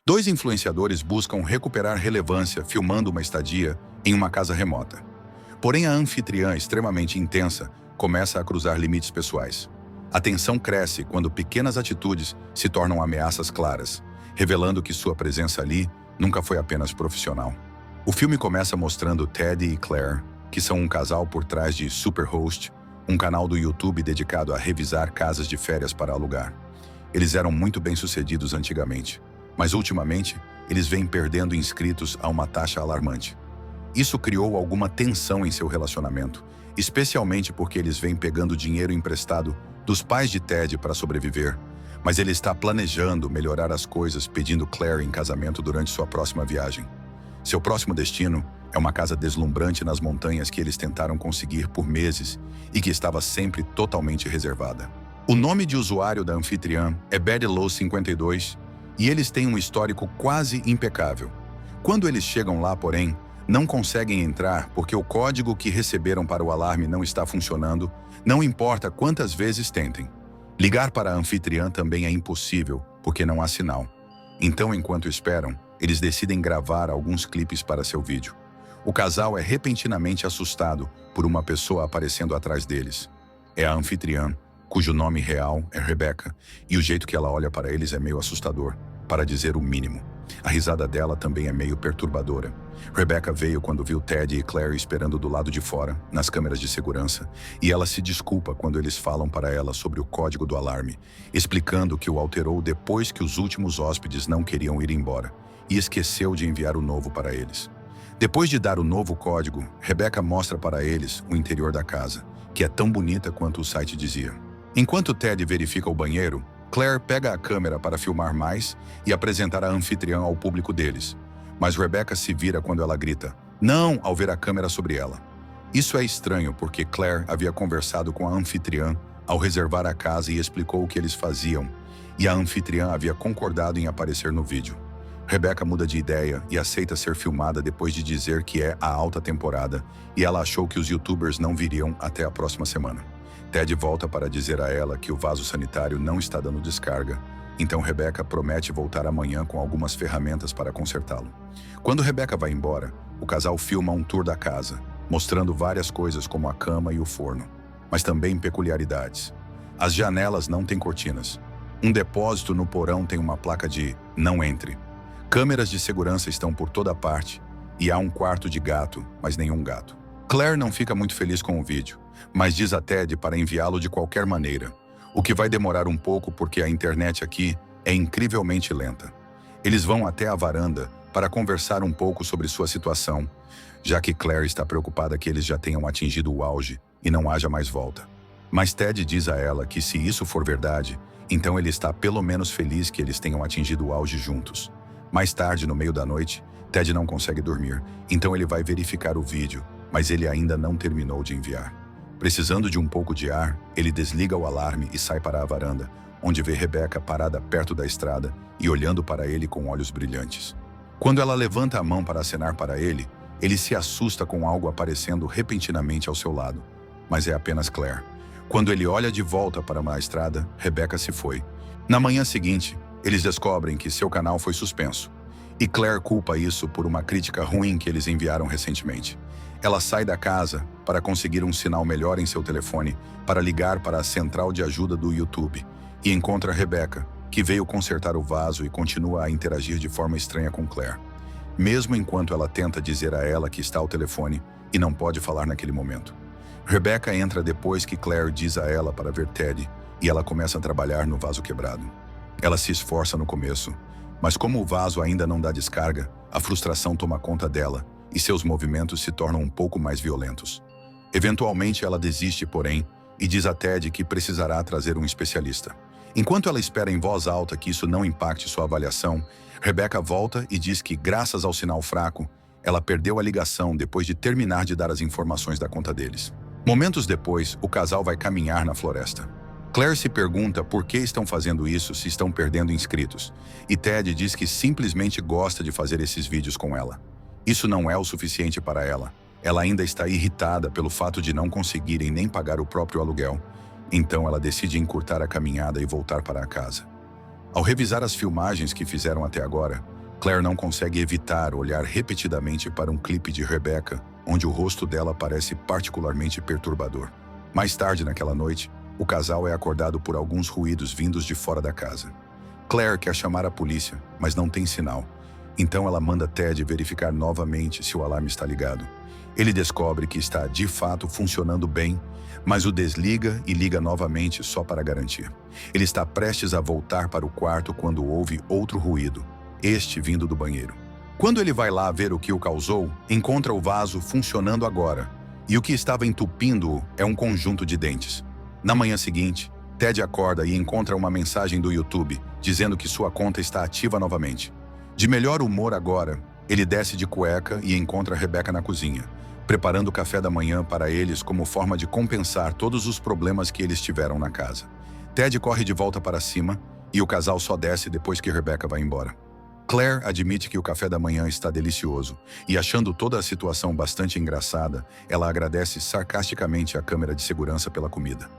Dois influenciadores buscam recuperar relevância filmando uma estadia em uma casa remota. Porém, a anfitriã, extremamente intensa, começa a cruzar limites pessoais. A tensão cresce quando pequenas atitudes se tornam ameaças claras, revelando que sua presença ali nunca foi apenas profissional. O filme começa mostrando Ted e Claire, que são um casal por trás de Superhost, um canal do YouTube dedicado a revisar casas de férias para alugar. Eles eram muito bem-sucedidos antigamente, mas ultimamente eles vêm perdendo inscritos a uma taxa alarmante. Isso criou alguma tensão em seu relacionamento, especialmente porque eles vêm pegando dinheiro emprestado dos pais de Ted para sobreviver, mas ele está planejando melhorar as coisas pedindo Claire em casamento durante sua próxima viagem. Seu próximo destino é uma casa deslumbrante nas montanhas que eles tentaram conseguir por meses e que estava sempre totalmente reservada. O nome de usuário da anfitriã é BadLow52 e eles têm um histórico quase impecável. Quando eles chegam lá, porém, não conseguem entrar porque o código que receberam para o alarme não está funcionando, não importa quantas vezes tentem. Ligar para a anfitriã também é impossível, porque não há sinal. Então, enquanto esperam, eles decidem gravar alguns clipes para seu vídeo. O casal é repentinamente assustado por uma pessoa aparecendo atrás deles. É a anfitriã, cujo nome real é Rebecca, e o jeito que ela olha para eles é meio assustador, para dizer o mínimo. A risada dela também é meio perturbadora. Rebecca veio quando viu Ted e Claire esperando do lado de fora, nas câmeras de segurança, e ela se desculpa quando eles falam para ela sobre o código do alarme, explicando que o alterou depois que os últimos hóspedes não queriam ir embora, e esqueceu de enviar o novo para eles. Depois de dar o novo código, Rebecca mostra para eles o interior da casa, que é tão bonita quanto o site dizia. Enquanto Ted verifica o banheiro, Claire pega a câmera para filmar mais e apresentar a anfitriã ao público deles. Mas Rebecca se vira quando ela grita "não" ao ver a câmera sobre ela. Isso é estranho porque Claire havia conversado com a anfitriã ao reservar a casa e explicou o que eles faziam, e a anfitriã havia concordado em aparecer no vídeo. Rebecca muda de ideia e aceita ser filmada depois de dizer que é a alta temporada e ela achou que os youtubers não viriam até a próxima semana. Ted volta para dizer a ela que o vaso sanitário não está dando descarga, então Rebecca promete voltar amanhã com algumas ferramentas para consertá-lo. Quando Rebecca vai embora, o casal filma um tour da casa, mostrando várias coisas como a cama e o forno, mas também peculiaridades. As janelas não têm cortinas. Um depósito no porão tem uma placa de "não entre". Câmeras de segurança estão por toda parte e há um quarto de gato, mas nenhum gato. Claire não fica muito feliz com o vídeo, mas diz a Ted para enviá-lo de qualquer maneira, o que vai demorar um pouco porque a internet aqui é incrivelmente lenta. Eles vão até a varanda para conversar um pouco sobre sua situação, já que Claire está preocupada que eles já tenham atingido o auge e não haja mais volta. Mas Ted diz a ela que se isso for verdade, então ele está pelo menos feliz que eles tenham atingido o auge juntos. Mais tarde, no meio da noite, Ted não consegue dormir, então ele vai verificar o vídeo, mas ele ainda não terminou de enviar. Precisando de um pouco de ar, ele desliga o alarme e sai para a varanda, onde vê Rebecca parada perto da estrada e olhando para ele com olhos brilhantes. Quando ela levanta a mão para acenar para ele, ele se assusta com algo aparecendo repentinamente ao seu lado, mas é apenas Claire. Quando ele olha de volta para a estrada, Rebecca se foi. Na manhã seguinte, eles descobrem que seu canal foi suspenso, e Claire culpa isso por uma crítica ruim que eles enviaram recentemente. Ela sai da casa para conseguir um sinal melhor em seu telefone para ligar para a central de ajuda do YouTube e encontra Rebecca, que veio consertar o vaso e continua a interagir de forma estranha com Claire, mesmo enquanto ela tenta dizer a ela que está ao telefone e não pode falar naquele momento. Rebecca entra depois que Claire diz a ela para ver Ted e ela começa a trabalhar no vaso quebrado. Ela se esforça no começo, mas como o vaso ainda não dá descarga, a frustração toma conta dela e seus movimentos se tornam um pouco mais violentos. Eventualmente ela desiste, porém, e diz a Ted que precisará trazer um especialista. Enquanto ela espera em voz alta que isso não impacte sua avaliação, Rebecca volta e diz que, graças ao sinal fraco, ela perdeu a ligação depois de terminar de dar as informações da conta deles. Momentos depois, o casal vai caminhar na floresta. Claire se pergunta por que estão fazendo isso se estão perdendo inscritos, e Ted diz que simplesmente gosta de fazer esses vídeos com ela. Isso não é o suficiente para ela. Ela ainda está irritada pelo fato de não conseguirem nem pagar o próprio aluguel. Então ela decide encurtar a caminhada e voltar para a casa. Ao revisar as filmagens que fizeram até agora, Claire não consegue evitar olhar repetidamente para um clipe de Rebecca, onde o rosto dela parece particularmente perturbador. Mais tarde naquela noite, o casal é acordado por alguns ruídos vindos de fora da casa. Claire quer chamar a polícia, mas não tem sinal. Então ela manda Ted verificar novamente se o alarme está ligado. Ele descobre que está de fato funcionando bem, mas o desliga e liga novamente só para garantir. Ele está prestes a voltar para o quarto quando ouve outro ruído, este vindo do banheiro. Quando ele vai lá ver o que o causou, encontra o vaso funcionando agora, e o que estava entupindo-o é um conjunto de dentes. Na manhã seguinte, Ted acorda e encontra uma mensagem do YouTube dizendo que sua conta está ativa novamente. De melhor humor agora, ele desce de cueca e encontra Rebecca na cozinha, preparando o café da manhã para eles como forma de compensar todos os problemas que eles tiveram na casa. Ted corre de volta para cima e o casal só desce depois que Rebecca vai embora. Claire admite que o café da manhã está delicioso e, achando toda a situação bastante engraçada, ela agradece sarcasticamente à câmera de segurança pela comida.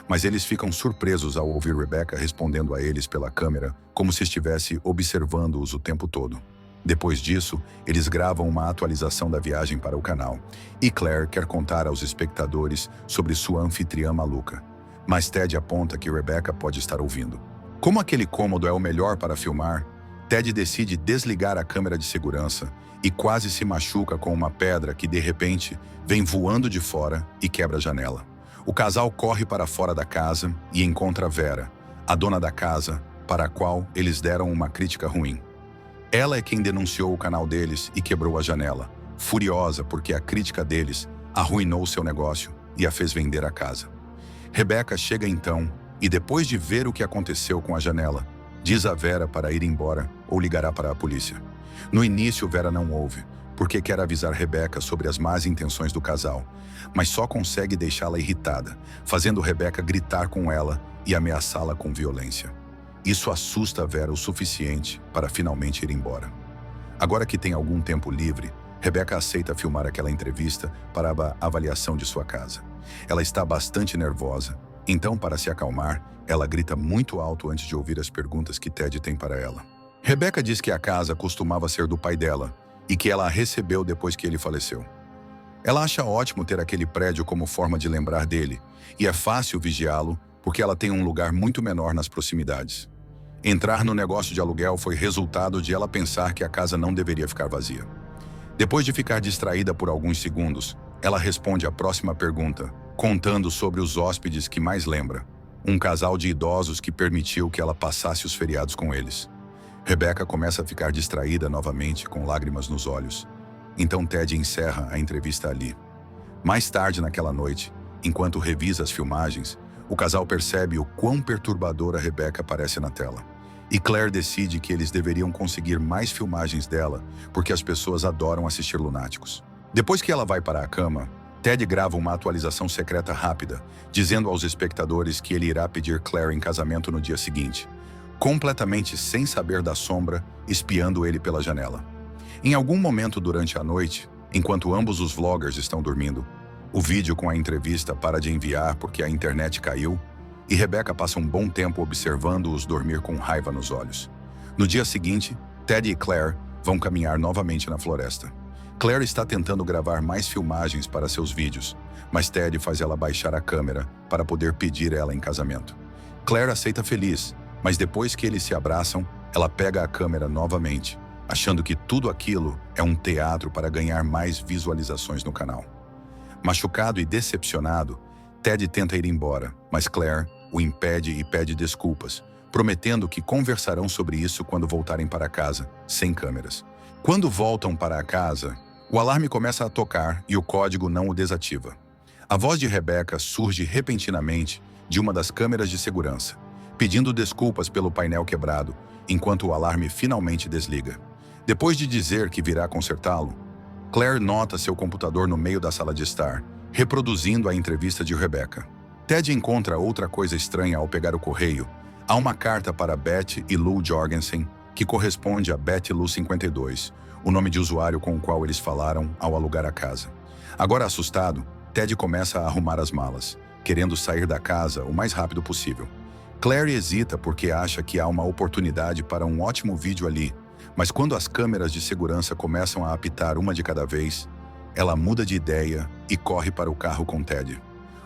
Mas eles ficam surpresos ao ouvir Rebecca respondendo a eles pela câmera como se estivesse observando-os o tempo todo. Depois disso, eles gravam uma atualização da viagem para o canal, e Claire quer contar aos espectadores sobre sua anfitriã maluca. Mas Ted aponta que Rebecca pode estar ouvindo. Como aquele cômodo é o melhor para filmar, Ted decide desligar a câmera de segurança e quase se machuca com uma pedra que, de repente, vem voando de fora e quebra a janela. O casal corre para fora da casa e encontra Vera, a dona da casa, para a qual eles deram uma crítica ruim. Ela é quem denunciou o canal deles e quebrou a janela, furiosa porque a crítica deles arruinou seu negócio e a fez vender a casa. Rebecca chega então e, depois de ver o que aconteceu com a janela, diz a Vera para ir embora ou ligará para a polícia. No início, Vera não ouve, porque quer avisar Rebecca sobre as más intenções do casal, mas só consegue deixá-la irritada, fazendo Rebecca gritar com ela e ameaçá-la com violência. Isso assusta Vera o suficiente para finalmente ir embora. Agora que tem algum tempo livre, Rebecca aceita filmar aquela entrevista para a avaliação de sua casa. Ela está bastante nervosa, então, para se acalmar, ela grita muito alto antes de ouvir as perguntas que Ted tem para ela. Rebecca diz que a casa costumava ser do pai dela e que ela a recebeu depois que ele faleceu. Ela acha ótimo ter aquele prédio como forma de lembrar dele, e é fácil vigiá-lo porque ela tem um lugar muito menor nas proximidades. Entrar no negócio de aluguel foi resultado de ela pensar que a casa não deveria ficar vazia. Depois de ficar distraída por alguns segundos, ela responde à próxima pergunta, contando sobre os hóspedes que mais lembra, um casal de idosos que permitiu que ela passasse os feriados com eles. Rebecca começa a ficar distraída novamente, com lágrimas nos olhos. Então Ted encerra a entrevista ali. Mais tarde naquela noite, enquanto revisa as filmagens, o casal percebe o quão perturbadora Rebecca parece na tela. E Claire decide que eles deveriam conseguir mais filmagens dela, porque as pessoas adoram assistir lunáticos. Depois que ela vai para a cama, Ted grava uma atualização secreta rápida, dizendo aos espectadores que ele irá pedir Claire em casamento no dia seguinte, completamente sem saber da sombra, espiando ele pela janela. Em algum momento durante a noite, enquanto ambos os vloggers estão dormindo, o vídeo com a entrevista para de enviar porque a internet caiu, e Rebecca passa um bom tempo observando-os dormir com raiva nos olhos. No dia seguinte, Ted e Claire vão caminhar novamente na floresta. Claire está tentando gravar mais filmagens para seus vídeos, mas Ted faz ela baixar a câmera para poder pedir ela em casamento. Claire aceita feliz, mas depois que eles se abraçam, ela pega a câmera novamente, achando que tudo aquilo é um teatro para ganhar mais visualizações no canal. Machucado e decepcionado, Ted tenta ir embora, mas Claire o impede e pede desculpas, prometendo que conversarão sobre isso quando voltarem para casa, sem câmeras. Quando voltam para a casa, o alarme começa a tocar e o código não o desativa. A voz de Rebecca surge repentinamente de uma das câmeras de segurança, pedindo desculpas pelo painel quebrado, enquanto o alarme finalmente desliga. Depois de dizer que virá consertá-lo, Claire nota seu computador no meio da sala de estar, reproduzindo a entrevista de Rebecca. Ted encontra outra coisa estranha ao pegar o correio. Há uma carta para Beth e Lou Jorgensen, que corresponde a Betty Lou 52, o nome de usuário com o qual eles falaram ao alugar a casa. Agora assustado, Ted começa a arrumar as malas, querendo sair da casa o mais rápido possível. Claire hesita porque acha que há uma oportunidade para um ótimo vídeo ali, Mas quando as câmeras de segurança começam a apitar uma de cada vez, ela muda de ideia e corre para o carro com Ted.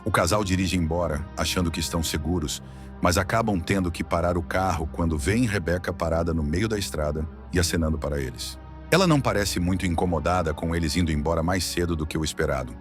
O casal dirige embora, achando que estão seguros, mas acabam tendo que parar o carro quando veem Rebecca parada no meio da estrada e acenando para eles. Ela não parece muito incomodada com eles indo embora mais cedo do que o esperado,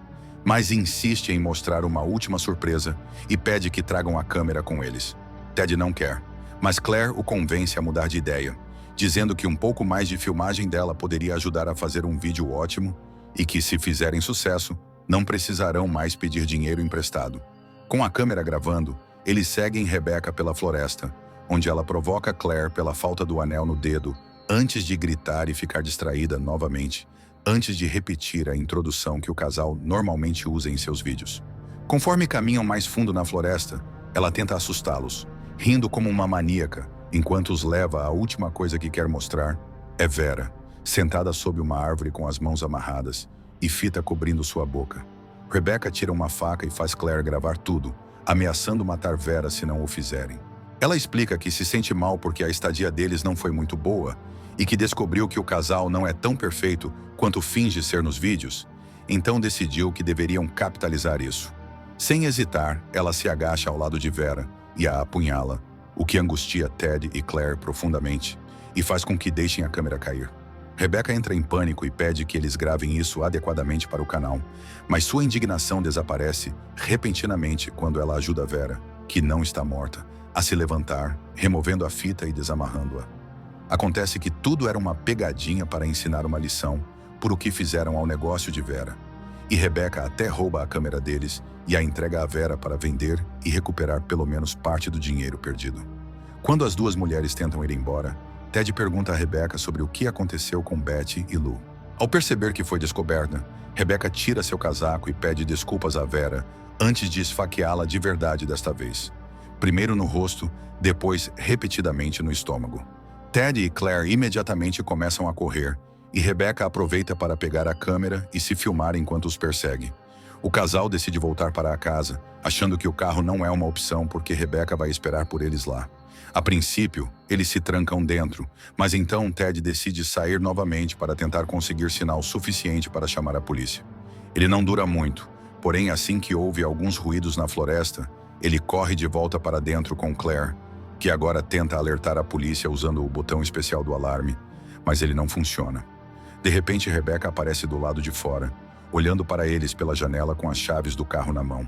mas insiste em mostrar uma última surpresa e pede que tragam a câmera com eles. Ted não quer, mas Claire o convence a mudar de ideia, dizendo que um pouco mais de filmagem dela poderia ajudar a fazer um vídeo ótimo e que, se fizerem sucesso, não precisarão mais pedir dinheiro emprestado. Com a câmera gravando, eles seguem Rebecca pela floresta, onde ela provoca Claire pela falta do anel no dedo, antes de gritar e ficar distraída novamente, antes de repetir a introdução que o casal normalmente usa em seus vídeos. Conforme caminham mais fundo na floresta, ela tenta assustá-los, rindo como uma maníaca, enquanto os leva à última coisa que quer mostrar. É Vera, sentada sob uma árvore com as mãos amarradas e fita cobrindo sua boca. Rebecca tira uma faca e faz Claire gravar tudo, ameaçando matar Vera se não o fizerem. Ela explica que se sente mal porque a estadia deles não foi muito boa e que descobriu que o casal não é tão perfeito quanto finge ser nos vídeos, então decidiu que deveriam capitalizar isso. Sem hesitar, ela se agacha ao lado de Vera e a apunhala, o que angustia Ted e Claire profundamente e faz com que deixem a câmera cair. Rebecca entra em pânico e pede que eles gravem isso adequadamente para o canal, mas sua indignação desaparece repentinamente quando ela ajuda Vera, que não está morta, a se levantar, removendo a fita e desamarrando-a. Acontece que tudo era uma pegadinha para ensinar uma lição por o que fizeram ao negócio de Vera. E Rebecca até rouba a câmera deles e a entrega a Vera para vender e recuperar pelo menos parte do dinheiro perdido. Quando as duas mulheres tentam ir embora, Ted pergunta a Rebecca sobre o que aconteceu com Betty e Lou. Ao perceber que foi descoberta, Rebecca tira seu casaco e pede desculpas a Vera antes de esfaqueá-la de verdade desta vez. Primeiro no rosto, depois repetidamente no estômago. Ted e Claire imediatamente começam a correr, e Rebecca aproveita para pegar a câmera e se filmar enquanto os persegue. O casal decide voltar para a casa, achando que o carro não é uma opção porque Rebecca vai esperar por eles lá. A princípio, eles se trancam dentro, mas então Ted decide sair novamente para tentar conseguir sinal suficiente para chamar a polícia. Ele não dura muito, porém assim que ouve alguns ruídos na floresta, ele corre de volta para dentro com Claire, que agora tenta alertar a polícia usando o botão especial do alarme, mas ele não funciona. De repente, Rebecca aparece do lado de fora, olhando para eles pela janela com as chaves do carro na mão.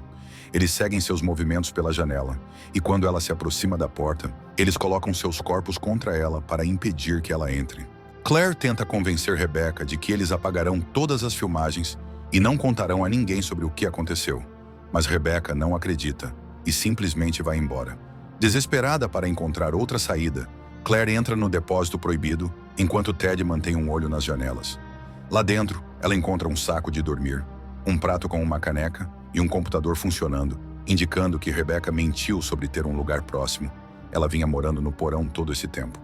Eles seguem seus movimentos pela janela, e quando ela se aproxima da porta, eles colocam seus corpos contra ela para impedir que ela entre. Claire tenta convencer Rebecca de que eles apagarão todas as filmagens e não contarão a ninguém sobre o que aconteceu. Mas Rebecca não acredita e simplesmente vai embora. Desesperada para encontrar outra saída, Claire entra no depósito proibido, enquanto Ted mantém um olho nas janelas. Lá dentro, ela encontra um saco de dormir, um prato com uma caneca e um computador funcionando, indicando que Rebecca mentiu sobre ter um lugar próximo. Ela vinha morando no porão todo esse tempo.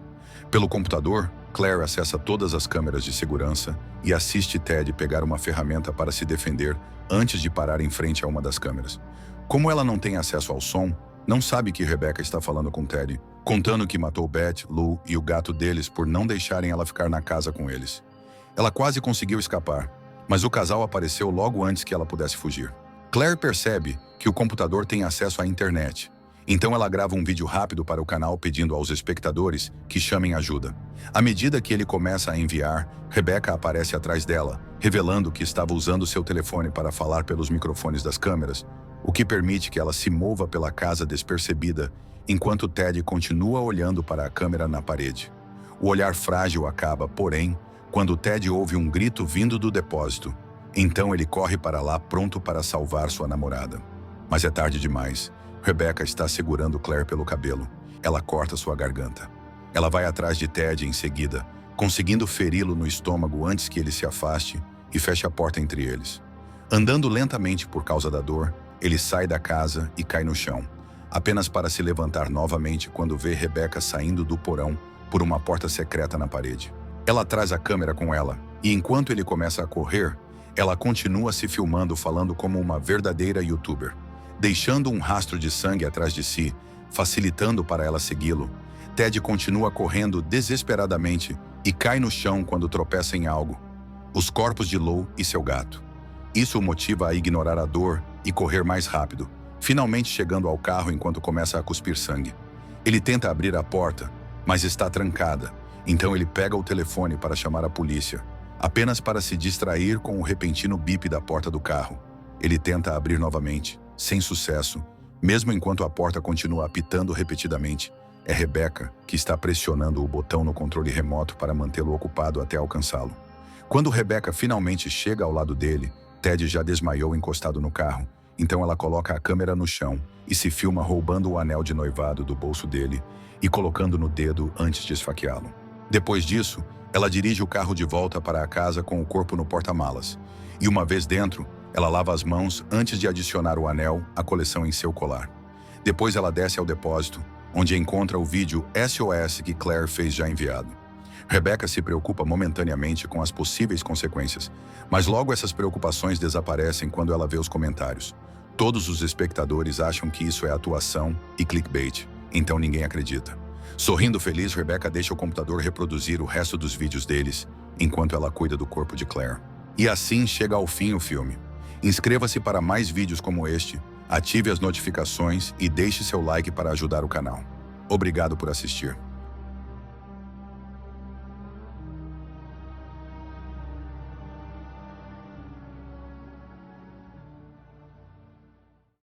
Pelo computador, Claire acessa todas as câmeras de segurança e assiste Ted pegar uma ferramenta para se defender antes de parar em frente a uma das câmeras. Como ela não tem acesso ao som, não sabe que Rebecca está falando com Ted, contando que matou Beth, Lou e o gato deles por não deixarem ela ficar na casa com eles. Ela quase conseguiu escapar, mas o casal apareceu logo antes que ela pudesse fugir. Claire percebe que o computador tem acesso à internet, então ela grava um vídeo rápido para o canal pedindo aos espectadores que chamem ajuda. À medida que ele começa a enviar, Rebecca aparece atrás dela, revelando que estava usando seu telefone para falar pelos microfones das câmeras, o que permite que ela se mova pela casa despercebida, enquanto Ted continua olhando para a câmera na parede. O olhar frágil acaba, porém, quando Ted ouve um grito vindo do depósito. Então ele corre para lá pronto para salvar sua namorada. Mas é tarde demais. Rebecca está segurando Claire pelo cabelo. Ela corta sua garganta. Ela vai atrás de Ted em seguida, conseguindo feri-lo no estômago antes que ele se afaste e feche a porta entre eles. Andando lentamente por causa da dor, ele sai da casa e cai no chão, apenas para se levantar novamente quando vê Rebecca saindo do porão por uma porta secreta na parede. Ela traz a câmera com ela, e enquanto ele começa a correr, ela continua se filmando falando como uma verdadeira youtuber, deixando um rastro de sangue atrás de si, facilitando para ela segui-lo. Ted continua correndo desesperadamente e cai no chão quando tropeça em algo. Os corpos de Lou e seu gato. Isso o motiva a ignorar a dor e correr mais rápido, finalmente chegando ao carro enquanto começa a cuspir sangue. Ele tenta abrir a porta, mas está trancada, então ele pega o telefone para chamar a polícia, apenas para se distrair com o repentino bip da porta do carro. Ele tenta abrir novamente, sem sucesso, mesmo enquanto a porta continua apitando repetidamente. É Rebecca que está pressionando o botão no controle remoto para mantê-lo ocupado até alcançá-lo. Quando Rebecca finalmente chega ao lado dele, Ted já desmaiou encostado no carro, então ela coloca a câmera no chão e se filma roubando o anel de noivado do bolso dele e colocando no dedo antes de esfaqueá-lo. Depois disso, ela dirige o carro de volta para a casa com o corpo no porta-malas. E uma vez dentro, ela lava as mãos antes de adicionar o anel à coleção em seu colar. Depois ela desce ao depósito, onde encontra o vídeo SOS que Claire fez já enviado. Rebecca se preocupa momentaneamente com as possíveis consequências, mas logo essas preocupações desaparecem quando ela vê os comentários. Todos os espectadores acham que isso é atuação e clickbait, então ninguém acredita. Sorrindo feliz, Rebecca deixa o computador reproduzir o resto dos vídeos deles, enquanto ela cuida do corpo de Claire. E assim chega ao fim o filme. Inscreva-se para mais vídeos como este, ative as notificações e deixe seu like para ajudar o canal. Obrigado por assistir.